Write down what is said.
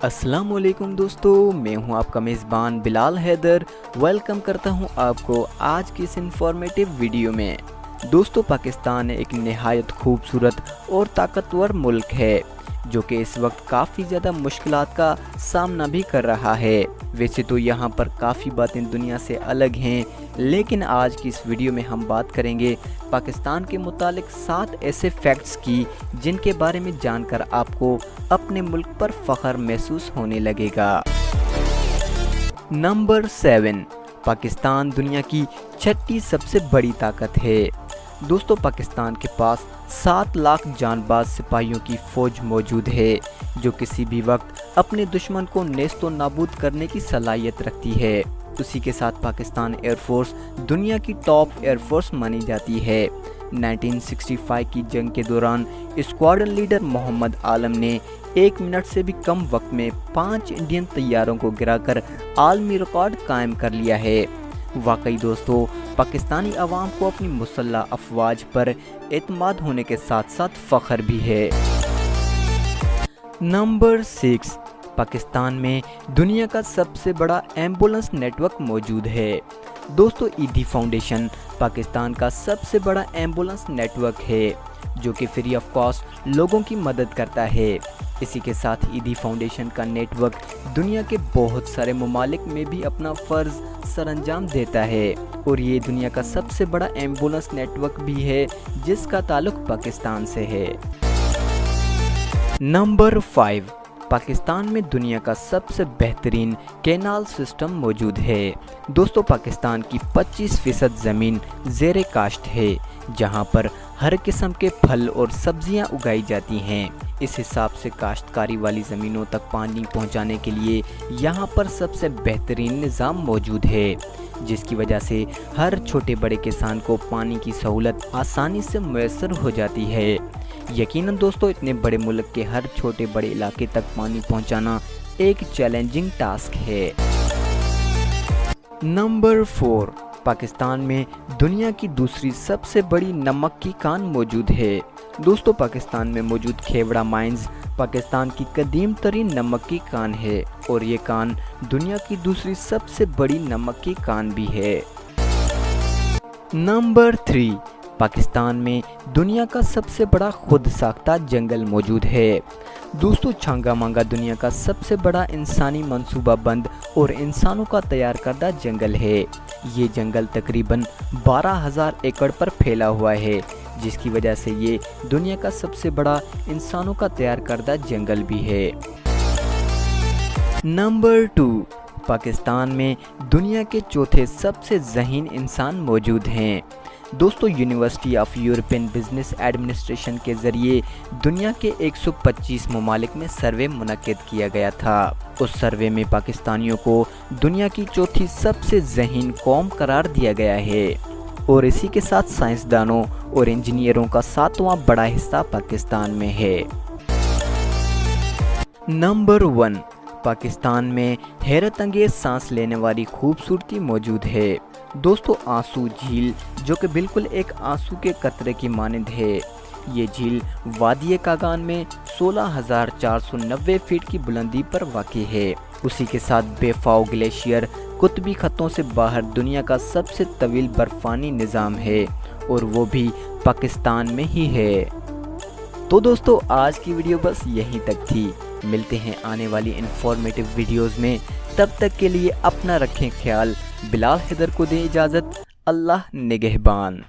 अस्सलाम वालेकुम दोस्तों, मैं हूं आपका मेज़बान बिलाल हैदर। वेलकम करता हूं आपको आज की इस इंफॉर्मेटिव वीडियो में। दोस्तों, पाकिस्तान एक निहायत खूबसूरत और ताकतवर मुल्क है जो कि इस वक्त काफ़ी ज़्यादा मुश्किलात का सामना भी कर रहा है। वैसे तो यहाँ पर काफ़ी बातें दुनिया से अलग हैं, लेकिन आज की इस वीडियो में हम बात करेंगे पाकिस्तान के मुतालिक 7 ऐसे फैक्ट्स की जिनके बारे में जानकर आपको अपने मुल्क पर फ़ख्र महसूस होने लगेगा। नंबर 7, पाकिस्तान दुनिया की 6ठी सबसे बड़ी ताकत है। दोस्तों, पाकिस्तान के पास 7 लाख जानबाज सिपाहियों की फ़ौज मौजूद है जो किसी भी वक्त अपने दुश्मन को नेस्तो नाबूद करने की सलाहियत रखती है। उसी के साथ पाकिस्तान एयरफोर्स दुनिया की टॉप एयरफोर्स मानी जाती है। 1965 की जंग के दौरान स्क्वाड्रन लीडर मोहम्मद आलम ने 1 मिनट से भी कम वक्त में 5 इंडियन तैयारों को गिराकर आलमी रिकॉर्ड कायम कर लिया है। वाकई दोस्तों, पाकिस्तानी अवाम को अपनी मुसल्लह अफवाज पर एतमाद होने के साथ साथ फ़ख्र भी है। नंबर 6, पाकिस्तान में दुनिया का सबसे बड़ा एम्बुलेंस नेटवर्क मौजूद है। दोस्तों, ईदी फाउंडेशन पाकिस्तान का सबसे बड़ा एम्बुलेंस नेटवर्क है जो कि फ्री ऑफ कॉस्ट लोगों की मदद करता है। इसी के साथ ईदी फाउंडेशन का नेटवर्क दुनिया के बहुत सारे ममालिक में भी अपना फ़र्ज़ सरअंजाम देता है और ये दुनिया का सबसे बड़ा एम्बुलेंस नेटवर्क भी है जिसका ताल्लुक पाकिस्तान से है। नंबर 5, पाकिस्तान में दुनिया का सबसे बेहतरीन कैनाल सिस्टम मौजूद है। दोस्तों, पाकिस्तान की 25% ज़मीन ज़ेरे काश्त है जहां पर हर किस्म के फल और सब्जियां उगाई जाती हैं। इस हिसाब से काश्तकारी वाली ज़मीनों तक पानी पहुंचाने के लिए यहां पर सबसे बेहतरीन निज़ाम मौजूद है जिसकी वजह से हर छोटे बड़े किसान को पानी की सहूलत आसानी से मैसर हो जाती है। यकीनन दोस्तों, इतने बड़े मुल्क के हर छोटे बड़े इलाके तक पानी पहुंचाना एक चैलेंजिंग टास्क है। नंबर 4, पाकिस्तान में दुनिया की दूसरी सबसे बड़ी नमक की कान मौजूद है। दोस्तों, पाकिस्तान में मौजूद खेवड़ा माइंस पाकिस्तान की कदीम तरीन नमक की कान है और ये कान दुनिया की दूसरी सबसे बड़ी नमक की कान भी है। नंबर 3, पाकिस्तान में दुनिया का सबसे बड़ा खुद साख्ता जंगल मौजूद है। दोस्तों, छांगा मांगा दुनिया का सबसे बड़ा इंसानी मंसूबा बंद और इंसानों का तैयार करदा जंगल है। ये जंगल तकरीबन 12,000 एकड़ पर फैला हुआ है जिसकी वजह से ये दुनिया का सबसे बड़ा इंसानों का तैयार करदा जंगल भी है। नंबर 2, पाकिस्तान में दुनिया के चौथे सबसे ज़हीन इंसान मौजूद हैं। दोस्तों, university of European business administration के ज़रिए दुनिया के 125 ममालिक में सर्वे मुनक्किद किया गया था। उस सर्वे में पाकिस्तानियों को दुनिया की चौथी सबसे ज़हीन कौम करार दिया गया है और इसी के साथ साइंसदानों और इंजीनियरों का 7वां बड़ा हिस्सा पाकिस्तान में है। नंबर 1, पाकिस्तान में हैरत अंगेज सांस लेने वाली खूबसूरती मौजूद है। दोस्तों, आंसू झील जो कि बिल्कुल एक आंसू के कतरे की मानंद है। ये झील वादी कागान में 16,490 फीट की बुलंदी पर वाक़ई है। उसी के साथ बेफाओ ग्लेशियर कुतबी खत्तों से बाहर दुनिया का सबसे तवील बर्फानी निज़ाम है और वो भी पाकिस्तान में ही है। तो दोस्तों, आज की वीडियो बस यहीं तक थी। मिलते हैं आने वाली इन्फॉर्मेटिव वीडियोस में। तब तक के लिए अपना रखें ख्याल। बिलाल हैदर को दें इजाज़त। अल्लाह निगहबान।